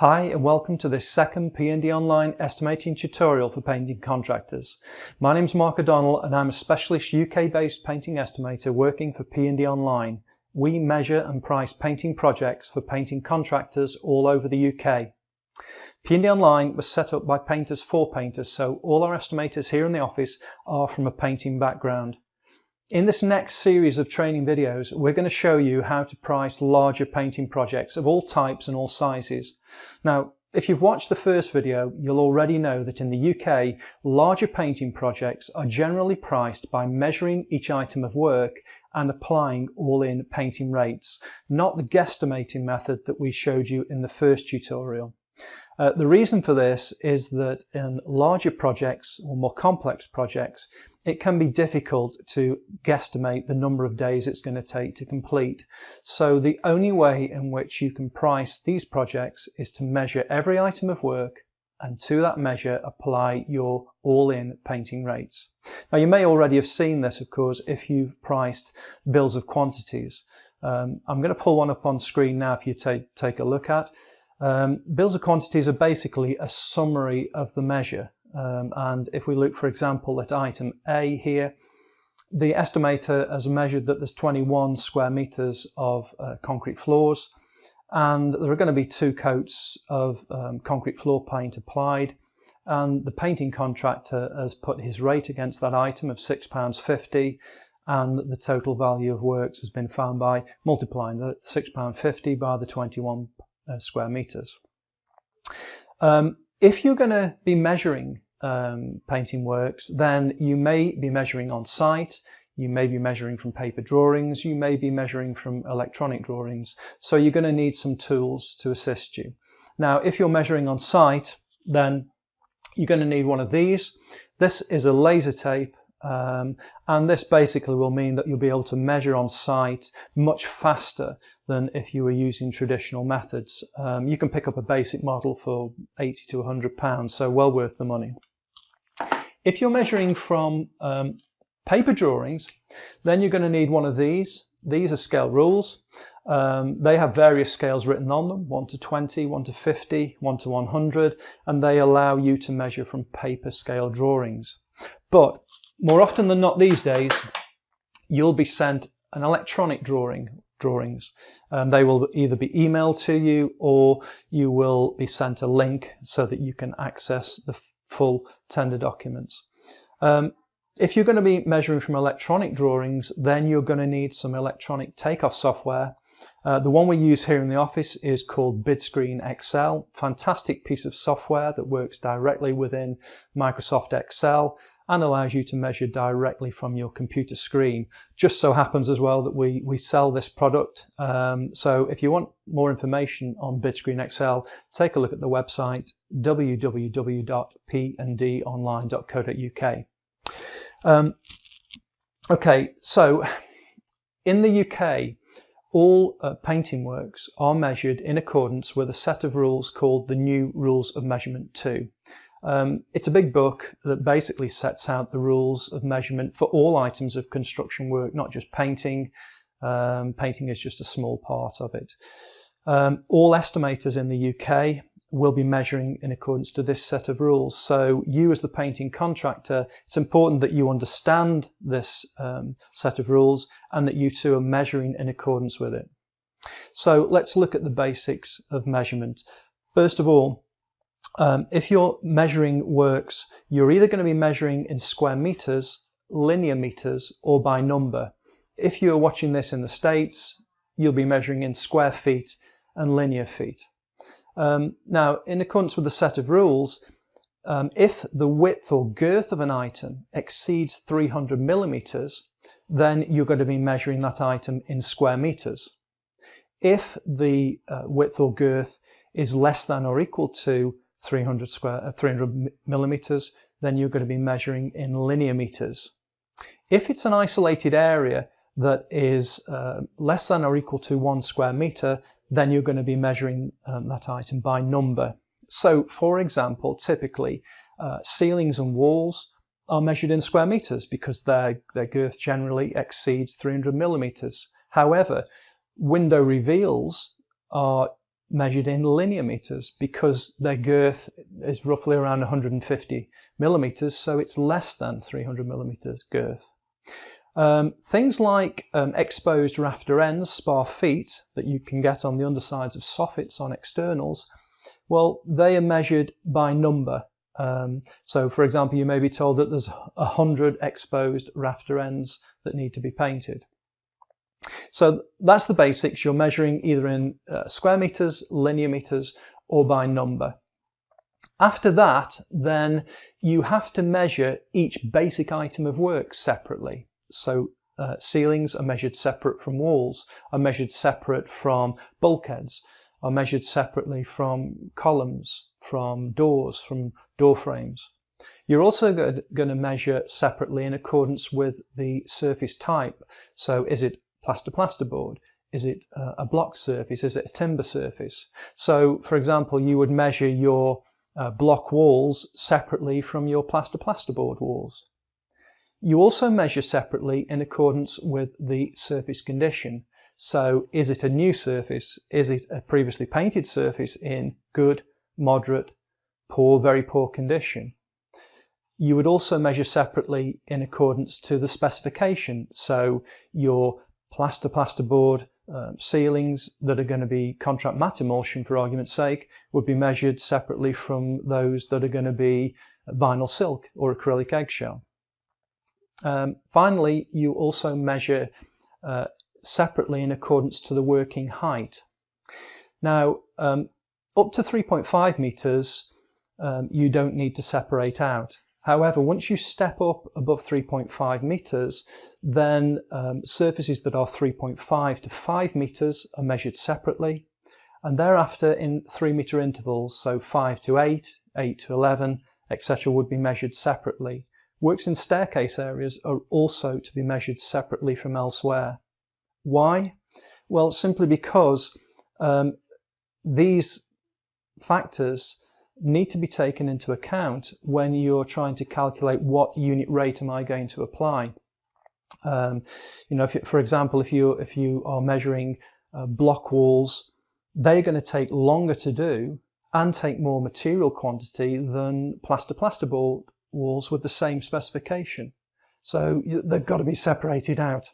Hi and welcome to this second P&D Online estimating tutorial for painting contractors. My name is Mark O'Donnell and I'm a specialist UK-based painting estimator working for P&D Online. We measure and price painting projects for painting contractors all over the UK. P&D Online was set up by painters for painters, so all our estimators here in the office are from a painting background. In this next series of training videos, we're going to show you how to price larger painting projects of all types and all sizes. Now, if you've watched the first video, you'll already know that in the UK, larger painting projects are generally priced by measuring each item of work and applying all-in painting rates, not the guesstimating method that we showed you in the first tutorial. The reason for this is that in larger projects or more complex projects, it can be difficult to guesstimate the number of days it's going to take to complete. So the only way in which you can price these projects is to measure every item of work and to that measure apply your all-in painting rates. Now you may already have seen this, of course, if you've priced bills of quantities. I'm going to pull one up on screen now for you to take a look at. Bills of quantities are basically a summary of the measure. And if we look, for example, at item A here, the estimator has measured that there's 21 square meters of concrete floors, and there are going to be 2 coats of concrete floor paint applied, and the painting contractor has put his rate against that item of £6.50, and the total value of works has been found by multiplying the £6.50 by the 21 square meters. If you're going to be measuring painting works, then you may be measuring on site, you may be measuring from paper drawings, you may be measuring from electronic drawings, so you're going to need some tools to assist you. Now, if you're measuring on site, then you're going to need one of these. This is a laser tape. And this basically will mean that you'll be able to measure on site much faster than if you were using traditional methods. You can pick up a basic model for £80 to £100, so well worth the money. If you're measuring from paper drawings, then you're going to need one of these. These are scale rules. They have various scales written on them, 1 to 20, 1 to 50, 1 to 100, and they allow you to measure from paper scale drawings. But more often than not these days, you'll be sent an electronic drawings. They will either be emailed to you or you will be sent a link so that you can access the full tender documents. If you're going to be measuring from electronic drawings, then you're going to need some electronic takeoff software. The one we use here in the office is called Bidscreen Excel. Fantastic piece of software that works directly within Microsoft Excel and allows you to measure directly from your computer screen. Just so happens as well that we sell this product. So if you want more information on Bidscreen Excel, take a look at the website www.panddonline.co.uk. Okay, so in the UK, all painting works are measured in accordance with a set of rules called the New Rules of Measurement 2. It's a big book that basically sets out the rules of measurement for all items of construction work, not just painting. Painting is just a small part of it. All estimators in the UK will be measuring in accordance to this set of rules. So you as the painting contractor, it's important that you understand this set of rules and that you too are measuring in accordance with it. So let's look at the basics of measurement. First of all, if you're measuring works, you're either going to be measuring in square meters, linear meters, or by number. If you're watching this in the States, you'll be measuring in square feet and linear feet. Now, in accordance with the set of rules, if the width or girth of an item exceeds 300 millimeters, then you're going to be measuring that item in square meters. If the width or girth is less than or equal to 300 millimeters, then you're going to be measuring in linear meters. If it's an isolated area that is less than or equal to 1 square meter, then you're going to be measuring that item by number. So, for example, typically ceilings and walls are measured in square meters because their girth generally exceeds 300 millimeters. However, window reveals are measured in linear meters because their girth is roughly around 150 millimeters, so it's less than 300 millimeters girth. Things like exposed rafter ends, spar feet, that you can get on the undersides of soffits on externals, well, they are measured by number. So for example, you may be told that there's 100 exposed rafter ends that need to be painted. So that's the basics. You're measuring either in square meters, linear meters, or by number. After that, then you have to measure each basic item of work separately. So ceilings are measured separate from walls, are measured separate from bulkheads, are measured separately from columns, from doors, from door frames. You're also going to measure separately in accordance with the surface type. So is it plasterboard? Is it a block surface? Is it a timber surface? So for example, you would measure your block walls separately from your plasterboard walls. You also measure separately in accordance with the surface condition. So is it a new surface? Is it a previously painted surface in good, moderate, poor, very poor condition? You would also measure separately in accordance to the specification. So your plasterboard ceilings that are going to be contract matte emulsion, for argument's sake, would be measured separately from those that are going to be vinyl silk or acrylic eggshell. Finally, you also measure separately in accordance to the working height. Now, up to 3.5 meters, you don't need to separate out. However, once you step up above 3.5 meters, then surfaces that are 3.5 to 5 meters are measured separately, and thereafter in 3 meter intervals, so 5 to 8, 8 to 11, etc. would be measured separately. Works in staircase areas are also to be measured separately from elsewhere. Why? Well, simply because these factors need to be taken into account when you're trying to calculate what unit rate am I going to apply. You know, for example, if you are measuring block walls, they're going to take longer to do and take more material quantity than plasterboard walls with the same specification. So they've got to be separated out.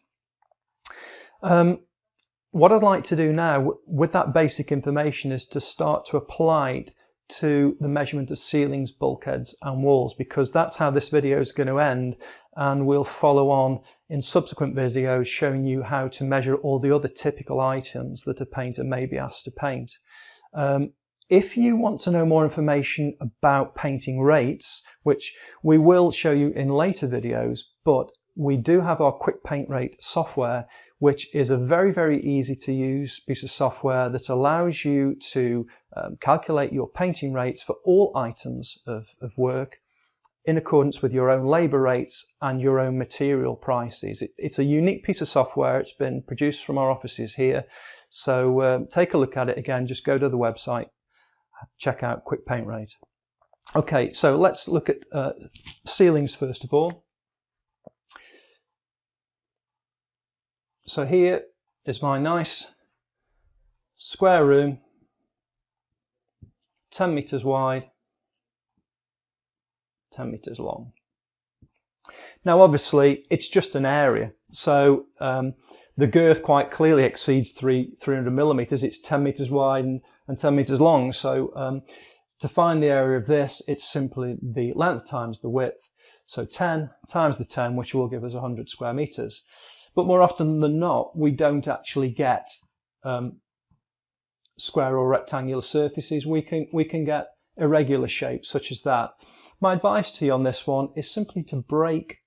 What I'd like to do now with that basic information is to start to apply it to the measurement of ceilings, bulkheads and walls, because that's how this video is going to end, and we'll follow on in subsequent videos showing you how to measure all the other typical items that a painter may be asked to paint. If you want to know more information about painting rates, which we will show you in later videos, but we do have our Quick Paint Rate software, which is a very, very easy to use piece of software that allows you to calculate your painting rates for all items of work in accordance with your own labour rates and your own material prices. It's a unique piece of software. It's been produced from our offices here. So take a look at it again. Just go to the website, check out Quick Paint Rate. Okay, so let's look at ceilings first of all. So here is my nice square room, 10 meters wide, 10 meters long. Now obviously it's just an area, so the girth quite clearly exceeds 300 millimeters. It's 10 meters wide and 10 meters long, so to find the area of this, it's simply the length times the width, so 10 times the 10, which will give us 100 square meters. But more often than not, we don't actually get square or rectangular surfaces. We can get irregular shapes such as that. My advice to you on this one is simply to break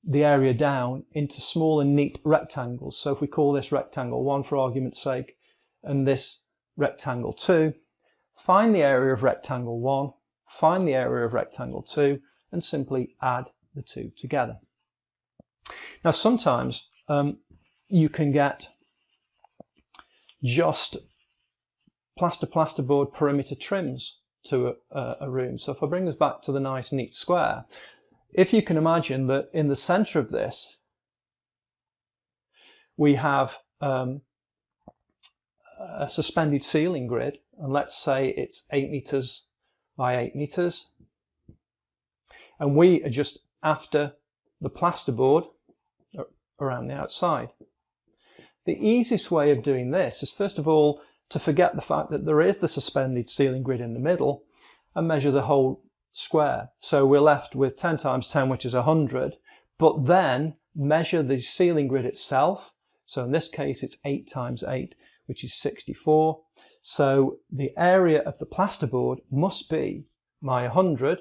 the area down into small and neat rectangles. So if we call this rectangle 1 for argument's sake, and this rectangle 2, find the area of rectangle 1, find the area of rectangle 2, and simply add the two together. Now sometimes you can get just plasterboard perimeter trims to a room. So if I bring us back to the nice neat square, if you can imagine that in the center of this we have a suspended ceiling grid, and let's say it's 8 meters by 8 meters, and we are just after the plasterboard around the outside. The easiest way of doing this is, first of all, to forget the fact that there is the suspended ceiling grid in the middle and measure the whole square. So we're left with 10 times 10, which is 100, but then measure the ceiling grid itself. So in this case, it's 8 times 8, which is 64. So the area of the plasterboard must be my 100,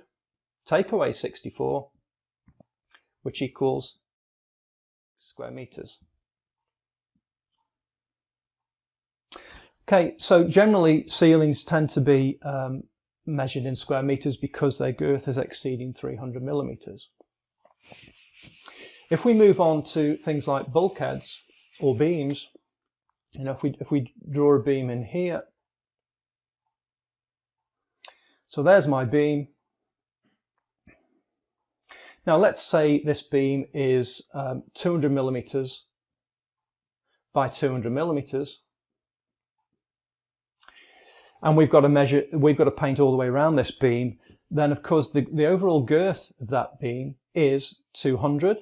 take away 64, which equals square meters. Okay, so generally ceilings tend to be measured in square meters because their girth is exceeding 300 millimeters. If we move on to things like bulkheads or beams, you know, if we draw a beam in here, so there's my beam. Now let's say this beam is 200 millimeters by 200 millimeters. And we've got to paint all the way around this beam. Then of course the overall girth of that beam is 200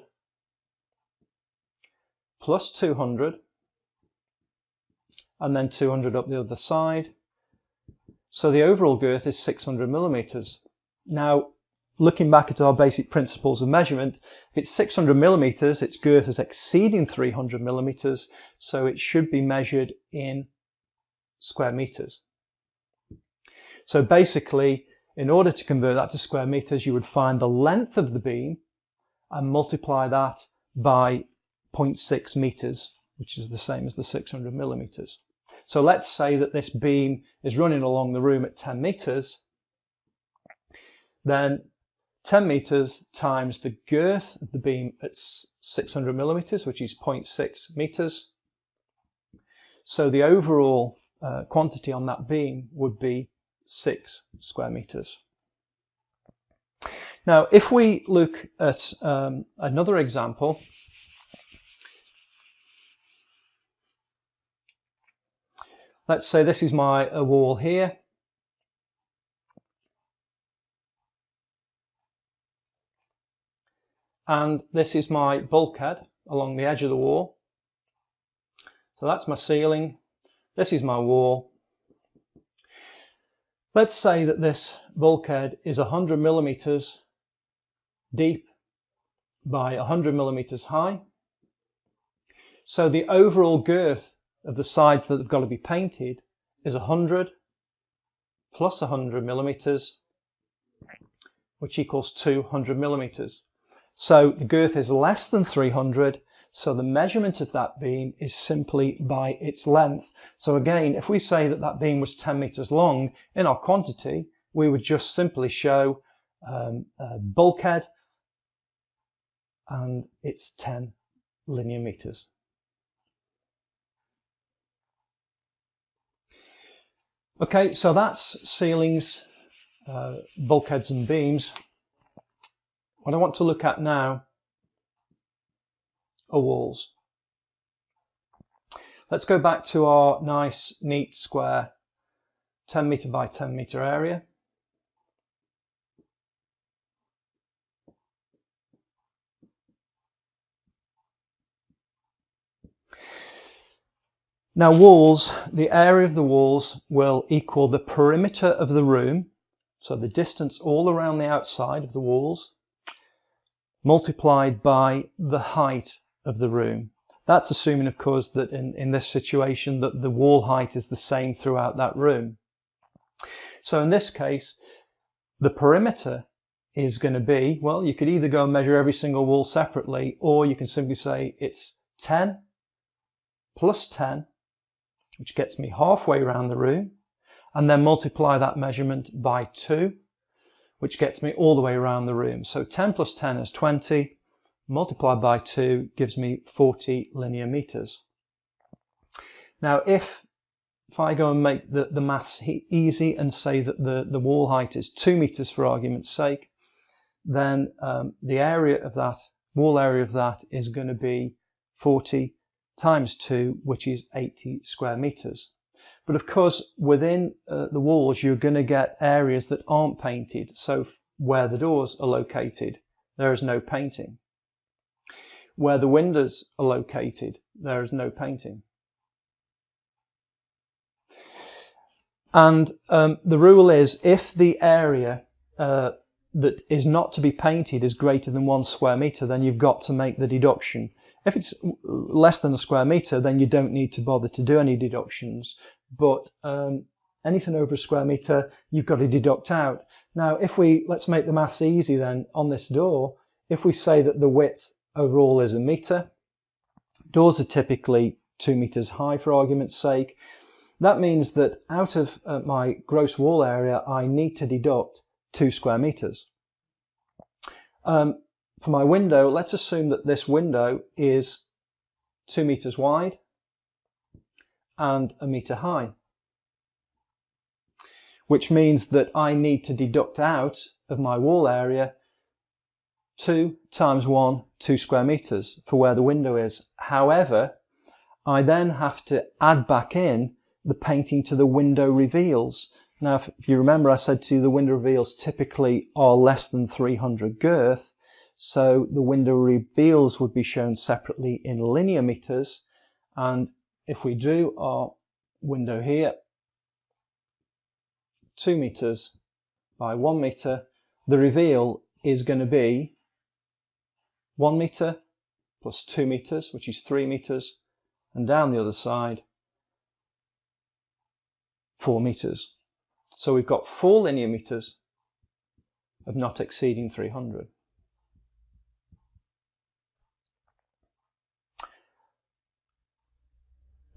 plus 200 and then 200 up the other side. So the overall girth is 600 millimeters. Now, looking back at our basic principles of measurement, if it's 600 millimeters, its girth is exceeding 300 millimeters, so it should be measured in square meters. So basically, in order to convert that to square meters, you would find the length of the beam and multiply that by 0.6 meters, which is the same as the 600 millimeters. So let's say that this beam is running along the room at 10 meters. Then 10 meters times the girth of the beam at 600 millimeters, which is 0.6 meters. So the overall quantity on that beam would be 6 square meters. Now, if we look at another example, let's say this is my wall here. And this is my bulkhead along the edge of the wall. So that's my ceiling. This is my wall. Let's say that this bulkhead is 100 millimeters deep by 100 millimeters high. So the overall girth of the sides that have got to be painted is 100 plus 100 millimeters, which equals 200 millimeters. So the girth is less than 300, so the measurement of that beam is simply by its length. So again, if we say that that beam was 10 meters long, in our quantity, we would just simply show a bulkhead and it's 10 linear meters. Okay, so that's ceilings, bulkheads and beams. What I want to look at now are walls. Let's go back to our nice, neat, square 10 meter by 10 meter area. Now walls, the area of the walls will equal the perimeter of the room, so the distance all around the outside of the walls, multiplied by the height of the room. That's assuming, of course, that in this situation that the wall height is the same throughout that room. So in this case, the perimeter is going to be, well, you could either go and measure every single wall separately, or you can simply say it's 10 plus 10, which gets me halfway around the room, and then multiply that measurement by 2, which gets me all the way around the room. So 10 plus 10 is 20, multiplied by 2 gives me 40 linear meters. Now if I go and make the maths easy and say that the wall height is 2 meters for argument's sake, then the area of that, wall area of that is going to be 40 times 2, which is 80 square meters. But of course, within the walls, you're going to get areas that aren't painted. So where the doors are located, there is no painting. Where the windows are located, there is no painting. And the rule is, if the area that is not to be painted is greater than 1 square metre, then you've got to make the deduction. If it's less than a square metre, then you don't need to bother to do any deductions. But anything over a square metre, you've got to deduct out. Now, let's make the maths easy then on this door. If we say that the width overall is 1 metre, doors are typically 2 metres high for argument's sake. That means that out of my gross wall area, I need to deduct 2 square metres. For my window, let's assume that this window is 2 metres wide and 1 metre high, which means that I need to deduct out of my wall area 2 times 1, 2 square metres for where the window is. However, I then have to add back in the painting to the window reveals. Now, if you remember, I said to you the window reveals typically are less than 300 girth, so the window reveals would be shown separately in linear meters. And if we do our window here, 2 meters by 1 meter, the reveal is going to be 1 meter plus 2 meters, which is 3 meters, and down the other side 4 meters. So we've got 4 linear meters of not exceeding 300.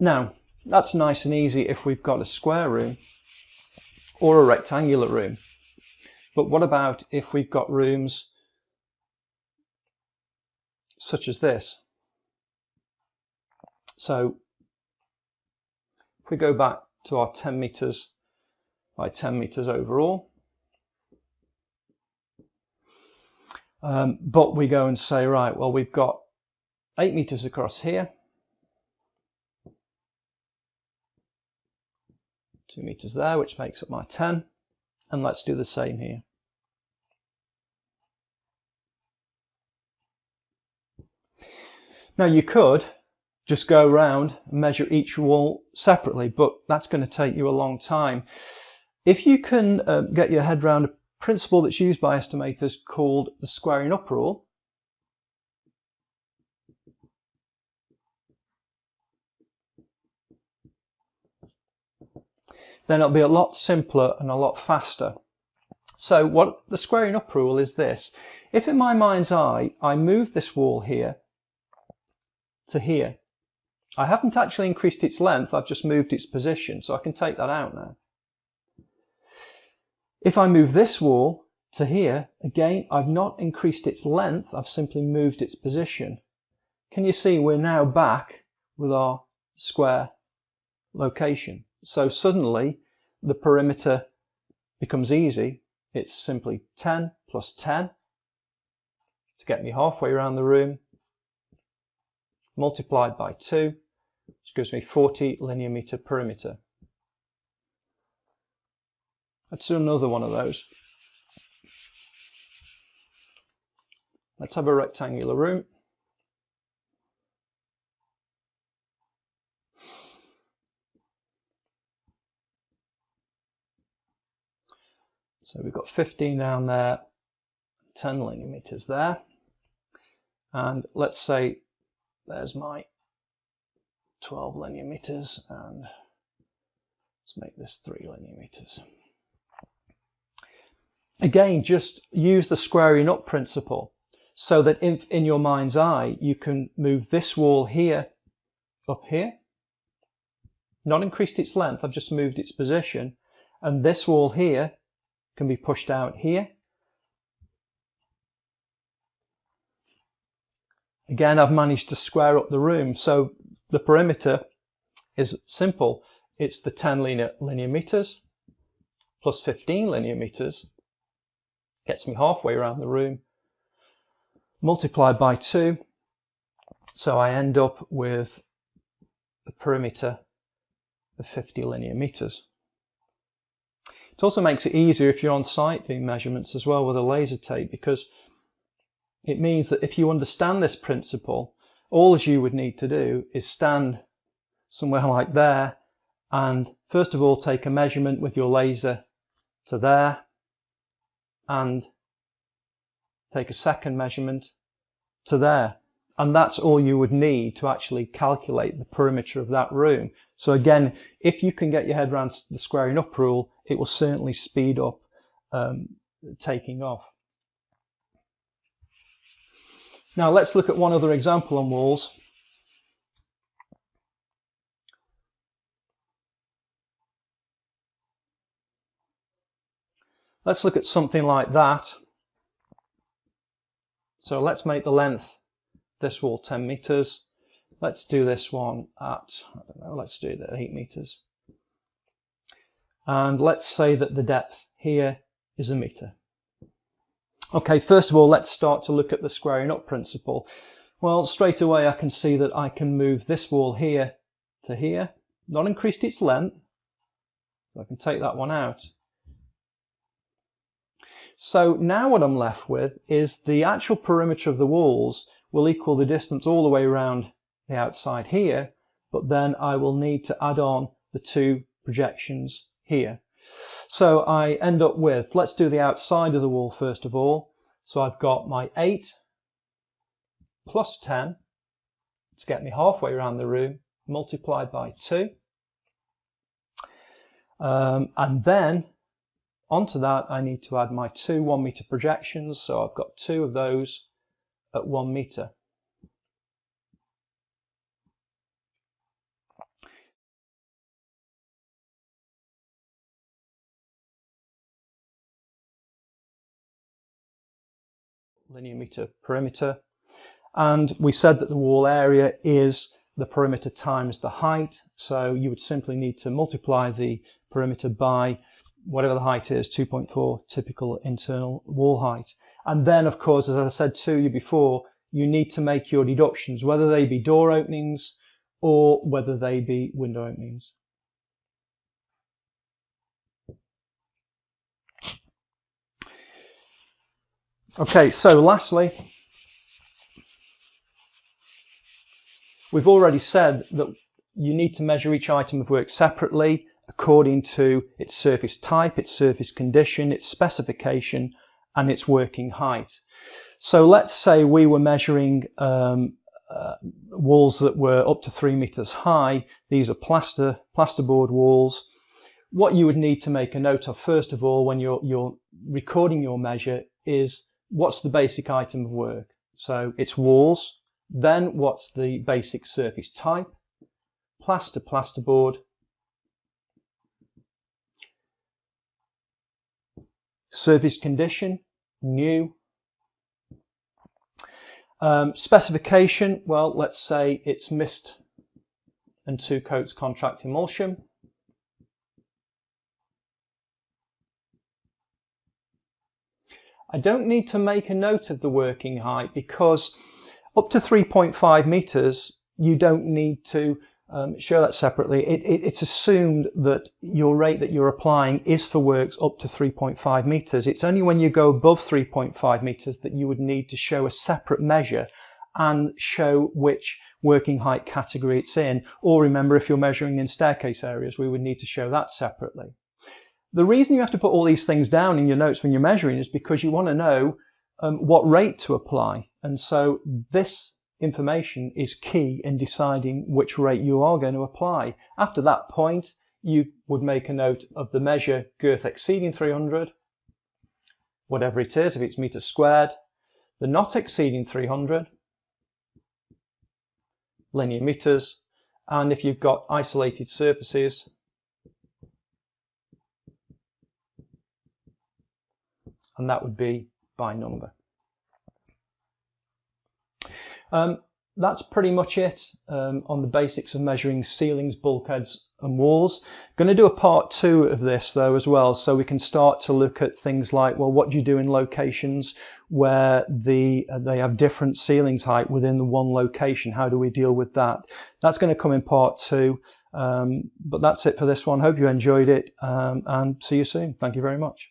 Now, that's nice and easy if we've got a square room or a rectangular room. But what about if we've got rooms such as this? So if we go back to our 10 meters by 10 meters overall, but we go and say, right, well, we've got 8 meters across here, 2 meters there, which makes up my 10, and let's do the same here. Now you could just go around and measure each wall separately, but that's going to take you a long time. If you can get your head around a principle that's used by estimators called the squaring up rule, then it'll be a lot simpler and a lot faster. So what the squaring up rule is this: if in my mind's eye I move this wall here to here, I haven't actually increased its length, I've just moved its position, so I can take that out now. If I move this wall to here, again, I've not increased its length, I've simply moved its position. Can you see we're now back with our square location? So suddenly the perimeter becomes easy. It's simply 10 plus 10 to get me halfway around the room, multiplied by 2, which gives me 40 linear meter perimeter. Let's do another one of those. Let's have a rectangular room. So we've got 15 down there, 10 linear meters there, and let's say there's my 12 linear meters, and let's make this 3 linear meters. Again, just use the squaring up principle so that in your mind's eye you can move this wall here up here, not increased its length, I've just moved its position, and this wall here can be pushed out here. Again, I've managed to square up the room, so the perimeter is simple. It's the 10 linear meters plus 15 linear meters, gets me halfway around the room, multiplied by 2, so I end up with the perimeter of 50 linear meters. It also makes it easier if you're on site doing measurements as well with a laser tape, because it means that if you understand this principle, all you would need to do is stand somewhere like there and first of all take a measurement with your laser to there and take a second measurement to there. And that's all you would need to actually calculate the perimeter of that room. So again, if you can get your head around the squaring up rule, it will certainly speed up taking off. Now let's look at one other example on walls. Let's look at something like that. So let's make the length this wall 10 meters. Let's do this one at, I don't know, let's do it at 8 meters. And let's say that the depth here is 1 meter. Okay, first of all, let's start to look at the squaring up principle. Well, straight away I can see that I can move this wall here to here, not increased its length, so I can take that one out. So now what I'm left with is the actual perimeter of the walls will equal the distance all the way around the outside here, but then I will need to add on the 2 projections here. So I end up with, let's do the outside of the wall first of all. So I've got my 8 plus 10 to get me halfway around the room, multiplied by 2. And then onto that I need to add my 2 1 meter projections. So I've got 2 of those at 1 meter. Linear meter perimeter, and we said that the wall area is the perimeter times the height, so you would simply need to multiply the perimeter by whatever the height is, 2.4 typical internal wall height. And then of course, as I said to you before, you need to make your deductions, whether they be door openings or whether they be window openings. Okay, so lastly, we've already said that you need to measure each item of work separately according to its surface type, its surface condition, its specification, and its working height. So let's say we were measuring walls that were up to 3 meters high. These are plasterboard walls. What you would need to make a note of first of all when you're recording your measure is what's the basic item of work. So it's walls, then what's the basic surface type, plasterboard, surface condition, new, specification, well, let's say it's mist and 2 coats contract emulsion. I don't need to make a note of the working height because up to 3.5 meters, you don't need to show that separately. It's assumed that your rate that you're applying is for works up to 3.5 meters. It's only when you go above 3.5 meters that you would need to show a separate measure and show which working height category it's in. Or remember, if you're measuring in staircase areas, we would need to show that separately. The reason you have to put all these things down in your notes when you're measuring is because you want to know what rate to apply. And so this information is key in deciding which rate you are going to apply. After that point, you would make a note of the measure girth exceeding 300, whatever it is, if it's meters squared, the not exceeding 300, linear meters, and if you've got isolated surfaces, and that would be by number. That's pretty much it on the basics of measuring ceilings, bulkheads and walls. Going to do a part 2 of this though as well, so we can start to look at things like, well, what do you do in locations where they have different ceilings height within the one location? How do we deal with that? That's going to come in part 2. But that's it for this one. Hope you enjoyed it, and see you soon. Thank you very much.